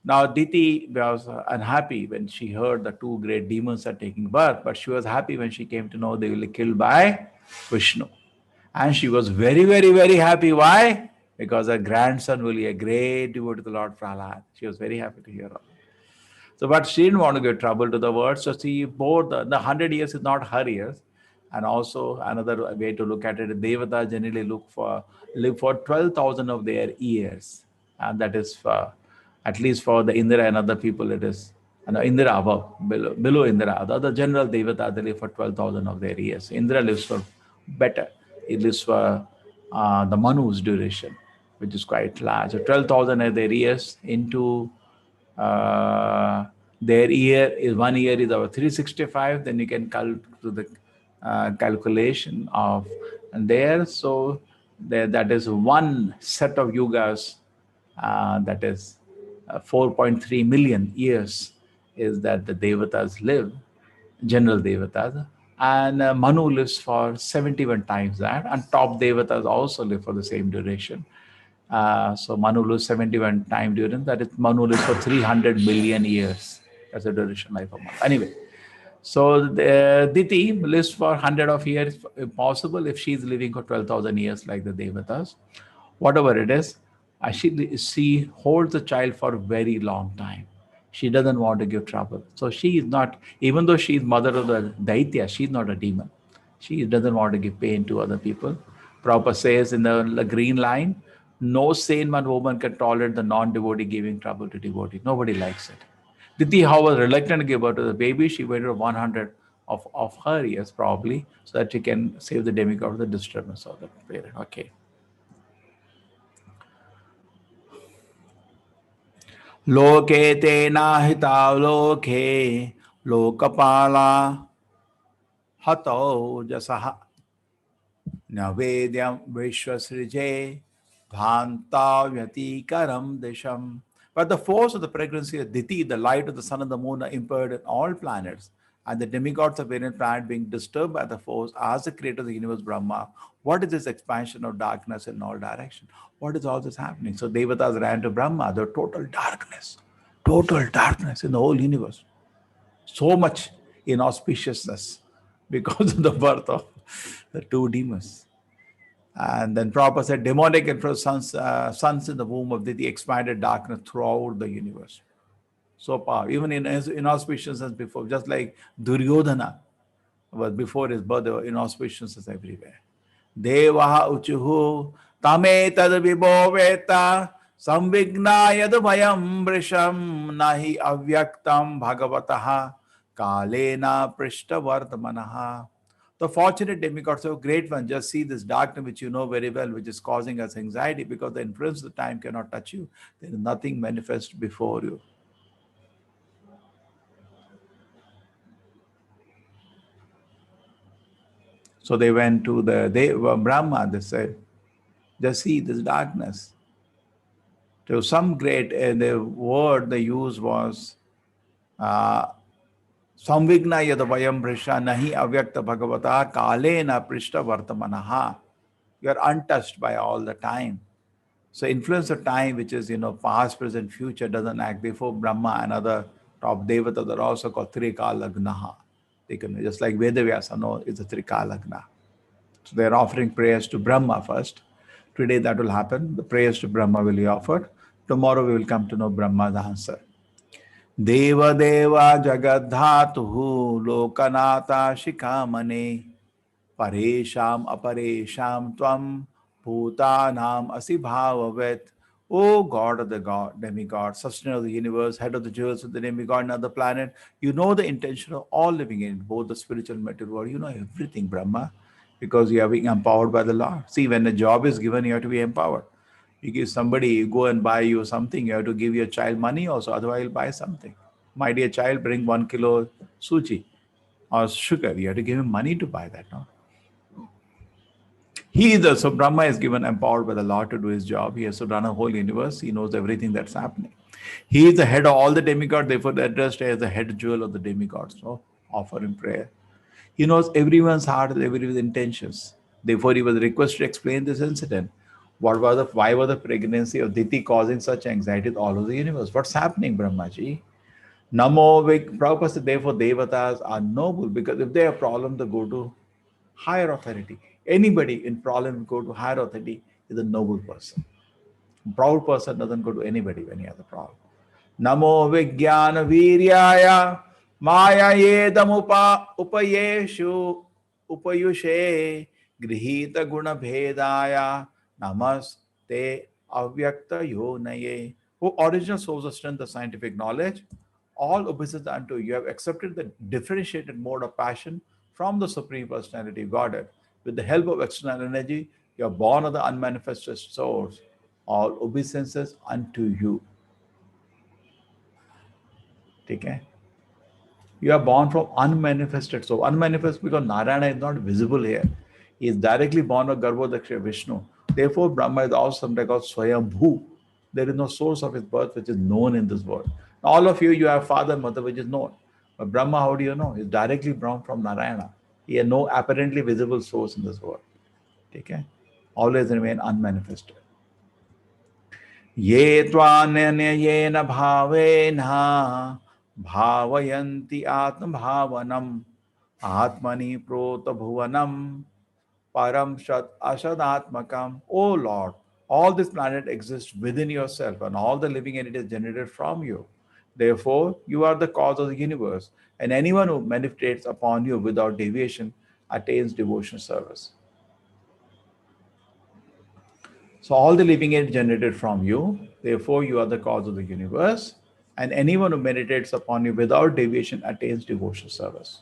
Speaker 2: Now, Diti was unhappy when she heard the two great demons are taking birth, but she was happy when she came to know they will be killed by Vishnu. And she was very, very, very happy. Why? Because her grandson will be a great devotee to the Lord Prahlad. She was very happy to hear all. So, but she didn't want to give trouble to the world. So she bore the 100 years is not her years. And also another way to look at it, Devata generally live for 12,000 of their years. And that is for, at least for the Indra and other people, it is Indra above, below Indra. The other general Devata, they live for 12,000 of their years. Indra lives for better. He lives for the Manu's duration, which is quite large. So 12,000 are their years into their year is 1 year is our 365. Then you can do the calculation of there. So that is one set of yugas, that is 4.3 million years is that the devatas live, general devatas. And Manu lives for 71 times that, and top devatas also live for the same duration. So Manu lives 71 time duration. That is, Manu lives for 300 million years. That's the duration life of Manu. Anyway, so Diti lives for 100 of years, if possible, if she is living for 12,000 years like the Devatas. Whatever it is, she holds the child for a very long time. She doesn't want to give trouble. So she is not, even though she is mother of the Daitya, she is not a demon. She doesn't want to give pain to other people. Prabhupada says in the green line, no sane man woman can tolerate the non-devotee giving trouble to devotee. Nobody likes it. Diti, how was reluctant to give birth to the baby. She waited 100 of her years probably, so that she can save the demigod of the disturbance of the parent. Okay. Loke te nahita loke lokapala hato jasaha navedyam vishwasrije bhanta vyatikaram desham. But the force of the pregnancy of Diti, the light of the sun and the moon, are impaired in all planets, and the demigods of various planets being disturbed by the force, as the creator of the universe, Brahma. What is this expansion of darkness in all directions? What is all this happening? So Devatas ran to Brahma. The total darkness in the whole universe. So much inauspiciousness because of the birth of the two demons. And then Prabhupada said, demonic and sons in the womb of Diti expanded darkness throughout the universe. So powerful. Even in inauspiciousness before, just like Duryodhana was before his birth, there were inauspiciousness everywhere. Devaha uchuhu tame tad vibhoveta samvignayad vayam vrisham nahi avyaktam bhagavataha kalena prishtavardamanaha. The fortunate demigods, so great one, just see this darkness which you know very well, which is causing us anxiety because the influence of the time cannot touch you. There is nothing manifest before you. So they went to Brahma, they said, just see this darkness. To some great, the word they used was Samvigna yada vayam brisha nahi avyakta bhagavata kalena prishta vartamanaha. You are untouched by all the time. So influence of time, which is, past, present, future, doesn't act. Therefore, Brahma and other top devatas are also called Trikalagnaha. They can, just like Vedavyasa is a Trikalagna. So they are offering prayers to Brahma first. Today that will happen. The prayers to Brahma will be offered. Tomorrow we will come to know Brahma's answer. Deva Deva Jagadhatuhu Lokanata Shikamane Paresham Aparesham Tvam Bhutanam Asibhavavet. O God of the God, demigod, sustainer of the universe, head of the jewels of the demigod and other planet, you know the intention of all living in both the spiritual and material world. You know everything, Brahma, because you are being empowered by the Lord. See, when a job is given, you have to be empowered. You give somebody, you go and buy you something, you have to give your child money also, otherwise you'll buy something. My dear child, bring 1 kilo suji or sugar. You have to give him money to buy that, no? So Brahma is given empowered by the Lord to do his job. He has to run a whole universe. He knows everything that's happening. He is the head of all the demigods, therefore addressed as the head jewel of the demigods. So offer him prayer. He knows everyone's heart, everyone's intentions. Therefore, he was requested to explain this incident. Why was the pregnancy of Diti causing such anxiety all over the universe? What's happening, Brahmaji? Namo Prabhupada said, therefore, devatas are noble, because if they have problem, they go to higher authority. Anybody in problem go to higher authority is a noble person. Proud person doesn't go to anybody when he has a problem. Namo Vijnana Viryaya Maya Yedam Upayeshu Upayushe Grihita Guna Bhedaya Namaste Avyakta Yonaye. Who original source of strength of scientific knowledge, all obeisance unto you have accepted the differentiated mode of passion from the Supreme Personality of Godhead. With the help of external energy, you are born of the unmanifested source. All obeisances unto you. Okay? You are born from unmanifested source. Unmanifest because Narayana is not visible here. He is directly born of Garbhodaksha Vishnu. Therefore, Brahma is also sometimes called Swayambhu. There is no source of his birth which is known in this world. All of you have father and mother which is known. But Brahma, how do you know? He is directly born from Narayana. He has no apparently visible source in this world. Okay? Always remain unmanifested. Ye tvanyanyena bhavena bhavayanti atma bhavanam atmani prota bhuvanam param shat ashadatmakam. O Lord, all this planet exists within yourself and all the living entities generated from you. Therefore, you are the cause of the universe, and anyone who meditates upon you without deviation attains devotional service. So all the living entities generated from you, therefore you are the cause of the universe, and anyone who meditates upon you without deviation attains devotional service.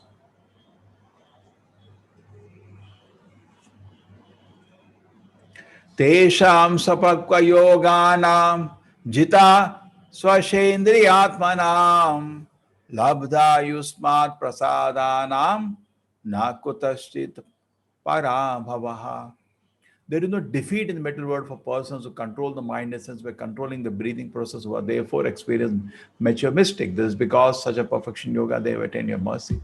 Speaker 2: Tesham sapakva yoganam jita swashendriyatmanam labdha yusmat prasadanam nakutashit parabhavaha. There is no defeat in the material world for persons who control the mind essence by controlling the breathing process, who are therefore experience mature mystic. This is because such a perfection yoga, they have attained your mercy.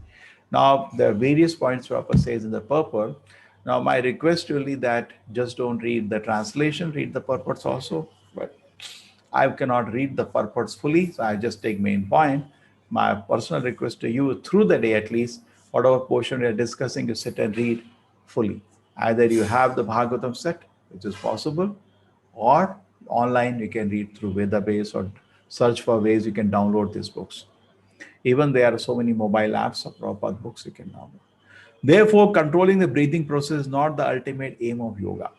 Speaker 2: Now, there are various points Prabhupada says in the purport. Now, my request will be that just don't read the translation, read the purports also. But I cannot read the purports fully, so I just take main point. My personal request to you, through the day at least, whatever portion we are discussing, you sit and read fully. Either you have the Bhagavatam set, which is possible, or online you can read through Vedabase or search for ways you can download these books. Even there are so many mobile apps of Prabhupada books you can download. Therefore, controlling the breathing process is not the ultimate aim of yoga.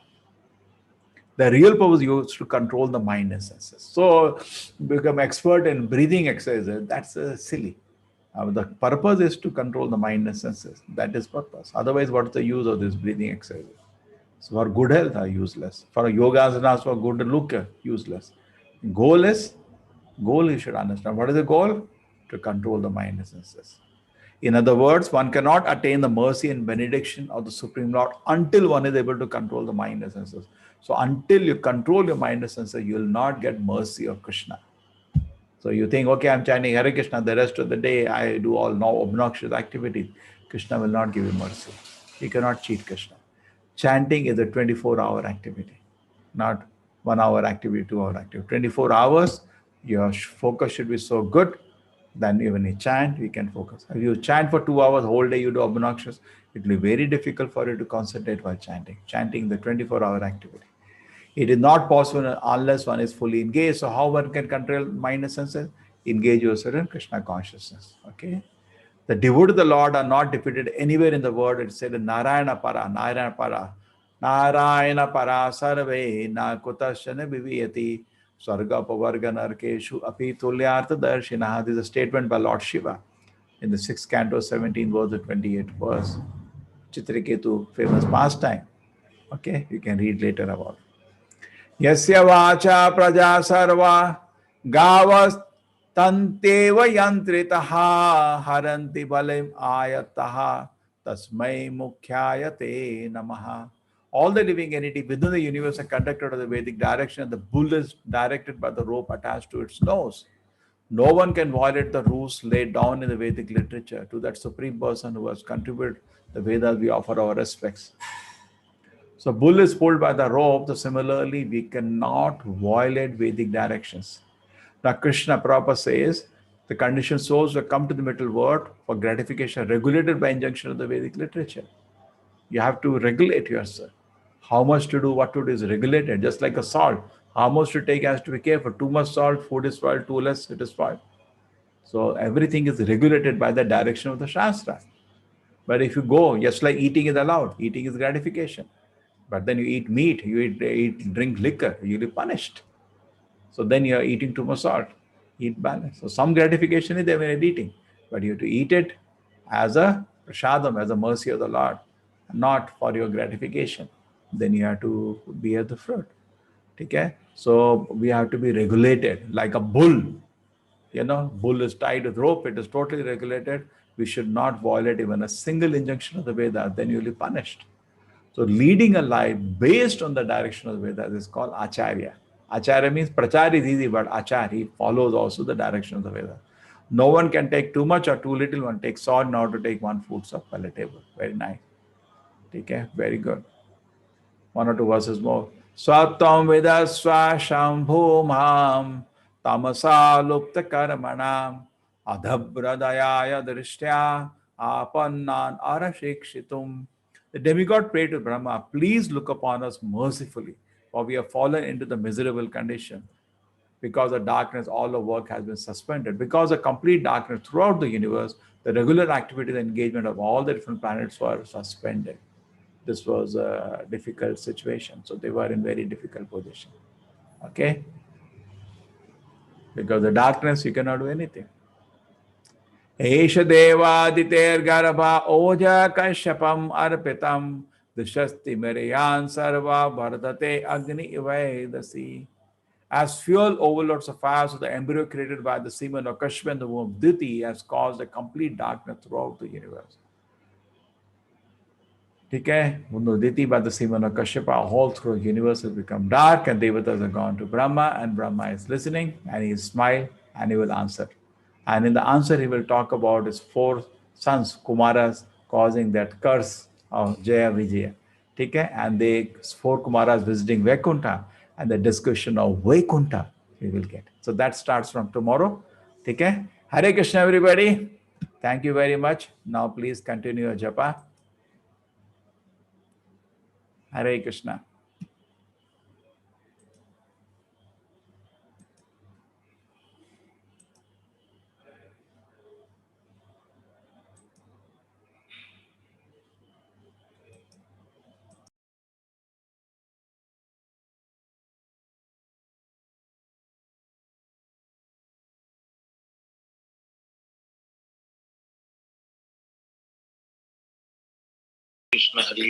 Speaker 2: The real purpose of yoga is to control the mind and senses. So, become expert in breathing exercises, that's silly. The purpose is to control the mind and senses. That is purpose. Otherwise, what's the use of this breathing exercises? So for good health are useless. For yoga asanas, for good look, useless. Goal you should understand. What is the goal? To control the mind and senses. In other words, one cannot attain the mercy and benediction of the Supreme Lord until one is able to control the mind and senses. So until you control your mind and senses, you will not get mercy of Krishna. So you think, okay, I'm chanting Hare Krishna, the rest of the day I do all now obnoxious activities. Krishna will not give you mercy. You cannot cheat Krishna. Chanting is a 24-hour activity, not 1 hour activity, 2 hour activity. 24 hours, your focus should be so good, then when you chant, you can focus. If you chant for 2 hours, whole day you do obnoxious, it will be very difficult for you to concentrate while chanting. Chanting is the 24-hour activity. It is not possible unless one is fully engaged. So how one can control mind and senses? Engage yourself in Krishna consciousness. Okay. The devoted of the Lord are not defeated anywhere in the world. It said Narayana para, Narayana para, Narayana para sarve na kutashana viviyati swarga pavarga narkeshu api tulyartha darshina. This is a statement by Lord Shiva in the 6th canto, 17 verse, the 28th verse. Chitraketu, famous pastime. Okay, you can read later about it. Yasya vacha praja sarva gavastantev yantritaha haranti balim ayataha tasmai mukhyayate namaha. All the living entity within the universe are conducted of the Vedic direction. The bull is directed by the rope attached to its nose. No one can violate the rules laid down in the Vedic literature. To that supreme person who has contributed the Vedas, we offer our respects. So bull is pulled by the rope. So similarly, we cannot violate Vedic directions. Now Krishna Prabhupada says the conditioned souls will come to the middle world for gratification regulated by injunction of the Vedic literature. You have to regulate yourself. How much to do, what to do is regulated, just like a salt. How much to take has to be careful. Too much salt, food is spoiled. Too less, it is spoiled. So everything is regulated by the direction of the Shastra. But if you go, just like eating is allowed, eating is gratification. But then you eat meat, you drink liquor, you'll be punished. So then you are eating too much salt. Eat balance. So some gratification is there when you're eating, but you have to eat it as a prasadam, as a mercy of the Lord, not for your gratification. Then you have to bear the fruit. Okay? So we have to be regulated like a bull. You know, bull is tied with rope, it is totally regulated. We should not violate even a single injunction of the Vedas, then you'll be punished. So leading a life based on the direction of the Vedas is called Acharya. Acharya means Prachar is easy, but Acharya, he follows also the direction of the Vedas. No one can take too much or too little. One takes salt in order to take one food so palatable. Very nice. Okay, very good. One or two verses more. Swatam vidasva shambhumam tamasa lupta karmanam adhabradayaya drishtya apannan arashikshitum. The demigod prayed to Brahma, please look upon us mercifully, for we have fallen into the miserable condition. Because of darkness, all the work has been suspended. Because of complete darkness throughout the universe, the regular activity and engagement of all the different planets were suspended. This was a difficult situation. So they were in very difficult position. Okay? Because the darkness, you cannot do anything. Esha devaditer garbha oja kashyapam arpitam dishasti meriyan sarva bhardate agni ivaidasi. As fuel overloads the fires of the embryo created by the semen of Kashyapa in the womb, Diti has caused a complete darkness throughout the universe. Okay, Diti by the semen of Kashyapa, all through the universe has become dark, and Devatas have gone to Brahma, and Brahma is listening, and he will smile, and he will answer. And in the answer, he will talk about his 4 sons, Kumaras, causing that curse of Jaya Vijaya. Okay, and the 4 Kumaras visiting Vaikuntha, and the discussion of Vaikuntha we will get. So that starts from tomorrow. Okay, Hare Krishna, everybody. Thank you very much. Now please continue your japa. Hare Krishna.
Speaker 4: Krishna Hari